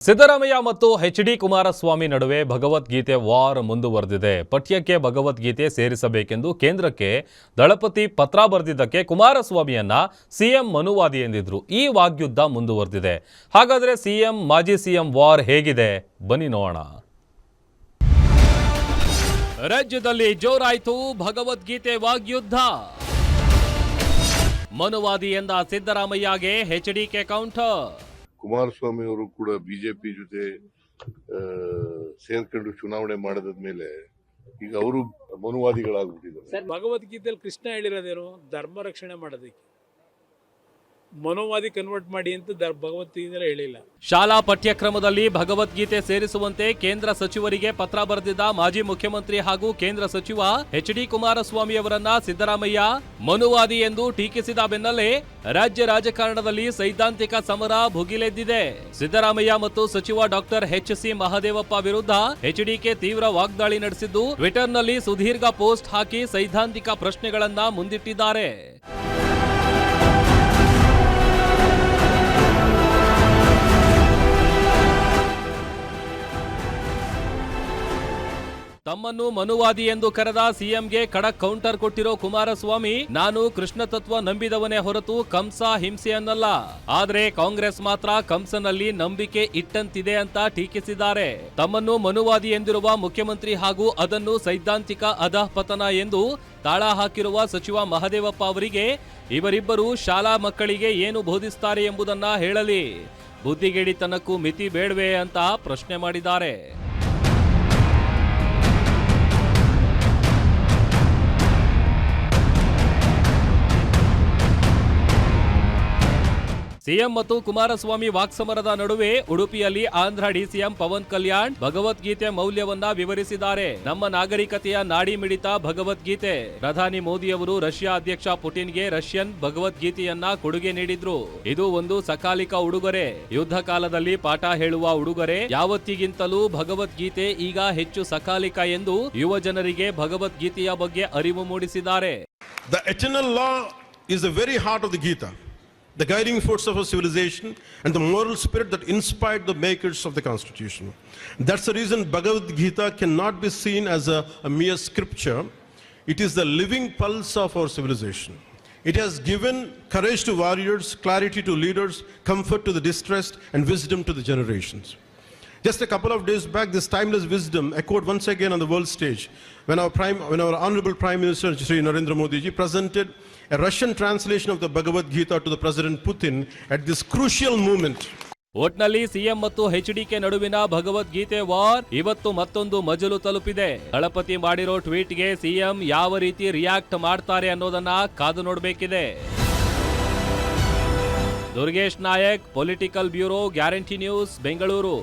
ಸಿದ್ದರಾಮಯ್ಯ ಮತ್ತು ಎಚ್.ಡಿ. ಕುಮಾರಸ್ವಾಮಿ ನಡುವೆ ಭಗವದ್ಗೀತೆ ವಾರ್ ಮುಂದುವರೆದಿದೆ. ಪಠ್ಯಕ್ಕೆ ಭಗವದ್ಗೀತೆ ಸೇರಿಸಬೇಕೆಂದು ಕೇಂದ್ರಕ್ಕೆ ದಳಪತಿ ಪತ್ರ ಬರೆದಿದ್ದಕ್ಕೆ ಕುಮಾರಸ್ವಾಮಿಯನ್ನ ಸಿಎಂ ಮನುವಾದಿ ಎಂದಿದ್ರು. ಈ ವಾಗ್ಯುದ್ಧ ಮುಂದುವರೆದಿದೆ. ಹಾಗಾದ್ರೆ ಸಿಎಂ ಮಾಜಿ ಸಿಎಂ ವಾರ್ ಹೇಗಿದೆ ಬನ್ನಿ ನೋಡೋಣ. ರಾಜ್ಯದಲ್ಲಿ ಜೋರಾಯಿತು ಭಗವದ್ಗೀತೆ ವಾಗ್ಯುದ್ಧ. ಮನುವಾದಿ ಎಂದ ಸಿದ್ದರಾಮಯ್ಯಗೆ ಎಚ್.ಡಿ.ಕೆ ಕೌಂಟರ್. ಕುಮಾರಸ್ವಾಮಿ ಅವರು ಕೂಡ ಬಿಜೆಪಿ ಜೊತೆ ಸೇರ್ಕೊಂಡು ಚುನಾವಣೆ ಮಾಡಿದ ಮೇಲೆ ಈಗ ಅವರು ಮನುವಾದಿಗಳಾಗ್ಬಿಟ್ಟಿದ್ದಾರೆ. ಸರ್, ಭಗವದ್ಗೀತೆಯಲ್ಲಿ ಕೃಷ್ಣ ಹೇಳಿರೋದೇನು? ಧರ್ಮ ರಕ್ಷಣೆ ಮಾಡೋದಕ್ಕೆ. ಮನುವಾದಿ ಕನ್ವರ್ಟ್ ಮಾಡಿ ಅಂತ ಭಗವದ್ಗೀತೆಯಲ್ಲಿ ಹೇಳಿಲ್ಲ. ಶಾಲಾ ಪಠ್ಯಕ್ರಮದಲ್ಲಿ ಭಗವದ್ಗೀತೆ ಸೇರಿಸುವಂತೆ ಕೇಂದ್ರ ಸಚಿವರಿಗೆ ಪತ್ರ ಬರೆದಿದ್ದ ಮಾಜಿ ಮುಖ್ಯಮಂತ್ರಿ ಹಾಗೂ ಕೇಂದ್ರ ಸಚಿವ ಎಚ್.ಡಿ. ಕುಮಾರಸ್ವಾಮಿ ಅವರನ್ನ ಸಿದ್ದರಾಮಯ್ಯ ಮನುವಾದಿ ಎಂದು ಟೀಕಿಸಿದ ಬೆನ್ನಲ್ಲೇ ರಾಜ್ಯ ರಾಜಕಾರಣದಲ್ಲಿ ಸೈದ್ಧಾಂತಿಕ ಸಮರ ಭುಗಿಲೆದ್ದಿದೆ. ಸಿದ್ದರಾಮಯ್ಯ ಮತ್ತು ಸಚಿವ ಡಾಕ್ಟರ್ ಎಚ್.ಸಿ. ಮಹದೇವಪ್ಪ ವಿರುದ್ಧ ಎಚ್.ಡಿ.ಕೆ ತೀವ್ರ ವಾಗ್ದಾಳಿ ನಡೆಸಿದ್ದು, ಟ್ವಿಟರ್ನಲ್ಲಿ ಸುದೀರ್ಘ ಪೋಸ್ಟ್ ಹಾಕಿ ಸೈದ್ಧಾಂತಿಕ ಪ್ರಶ್ನೆಗಳನ್ನ ಮುಂದಿಟ್ಟಿದ್ದಾರೆ. ತಮ್ಮನ್ನು ಮನುವಾದಿ ಎಂದು ಕರೆದ ಸಿಎಂಗೆ ಖಡಕ್ ಕೌಂಟರ್ ಕೊಟ್ಟಿರೋ ಕುಮಾರಸ್ವಾಮಿ, ನಾನು ಕೃಷ್ಣ ತತ್ವ ನಂಬಿದವನೇ ಹೊರತು ಕಂಸ ಹಿಂಸೆಯನ್ನಲ್ಲ, ಆದ್ರೆ ಕಾಂಗ್ರೆಸ್ ಮಾತ್ರ ಕಂಸನಲ್ಲಿ ನಂಬಿಕೆ ಇಟ್ಟಂತಿದೆ ಅಂತ ಟೀಕಿಸಿದ್ದಾರೆ. ತಮ್ಮನ್ನು ಮನುವಾದಿ ಎಂದಿರುವ ಮುಖ್ಯಮಂತ್ರಿ ಹಾಗೂ ಅದನ್ನು ಸೈದ್ಧಾಂತಿಕ ಅಧಃಪತನ ಎಂದು ತಾಳ ಹಾಕಿರುವ ಸಚಿವ ಮಹದೇವಪ್ಪ ಅವರಿಗೆ ಇವರಿಬ್ಬರು ಶಾಲಾ ಮಕ್ಕಳಿಗೆ ಏನು ಬೋಧಿಸ್ತಾರೆ ಎಂಬುದನ್ನ ಹೇಳಲಿ, ಬುದ್ಧಿಗೇಡಿತನಕ್ಕೂ ಮಿತಿ ಬೇಡವೇ ಅಂತ ಪ್ರಶ್ನೆ ಮಾಡಿದ್ದಾರೆ. ಸಿಎಂ ಮತ್ತು ಕುಮಾರಸ್ವಾಮಿ ವಾಕ್ಸಮರದ ನಡುವೆ ಉಡುಪಿಯಲ್ಲಿ ಆಂಧ್ರ ಡಿಸಿಎಂ ಪವನ್ ಕಲ್ಯಾಣ್ ಭಗವದ್ಗೀತೆ ಮೌಲ್ಯವನ್ನ ವಿವರಿಸಿದ್ದಾರೆ. ನಮ್ಮ ನಾಗರಿಕತೆಯ ನಾಡಿ ಮಿಡಿತ ಭಗವದ್ಗೀತೆ. ಪ್ರಧಾನಿ ಮೋದಿಯವರು ರಷ್ಯಾ ಅಧ್ಯಕ್ಷ ಪುಟಿನ್ಗೆ ರಷ್ಯನ್ ಭಗವದ್ಗೀತೆಯನ್ನ ಕೊಡುಗೆ ನೀಡಿದ್ರು. ಇದು ಒಂದು ಸಕಾಲಿಕ ಉಡುಗೊರೆ, ಯುದ್ಧ ಕಾಲದಲ್ಲಿ ಪಾಠ ಹೇಳುವ ಉಡುಗೊರೆ. ಯಾವತ್ತಿಗಿಂತಲೂ ಭಗವದ್ಗೀತೆ ಈಗ ಹೆಚ್ಚು ಸಕಾಲಿಕ ಎಂದು ಯುವ ಜನರಿಗೆ ಭಗವದ್ಗೀತೆಯ ಬಗ್ಗೆ ಅರಿವು ಮೂಡಿಸಿದ್ದಾರೆ. The eternal law is the very heart of the Gita, the guiding force of our civilization and the moral spirit that inspired the makers of the Constitution. That's the reason Bhagavad Gita cannot be seen as a mere scripture. It is the living pulse of our civilization. It has given courage to warriors, clarity to leaders, comfort to the distressed, and wisdom to the generations. Just a couple of days back, this timeless wisdom echoed once again on the world stage when our Honorable Prime Minister Shri Narendra Modi ji presented a Russian translation of the Bhagavad Gita to the President Putin at this crucial moment. ಒಟ್ನಲ್ಲಿ CM ಮತ್ತು ಎಚ್.ಡಿ.ಕೆ ನಡುವಿನ Bhagavad Gita war ಇವತ್ತು ಮತ್ತೊಂದು ಮಜಲು ತಲುಪಿದೆ. ದಳಪತಿ ಮಾಡಿರೋ ಟ್ವೀಟ್ಗೆ CM ಯಾವ ರೀತಿ react ಮಾಡ್ತಾರೆ ಅನ್ನೋದನ್ನ ಕಾದು ನೋಡಬೇಕಿದೆ. Durgesh Nayak, political bureau, guarantee news, Bengaluru.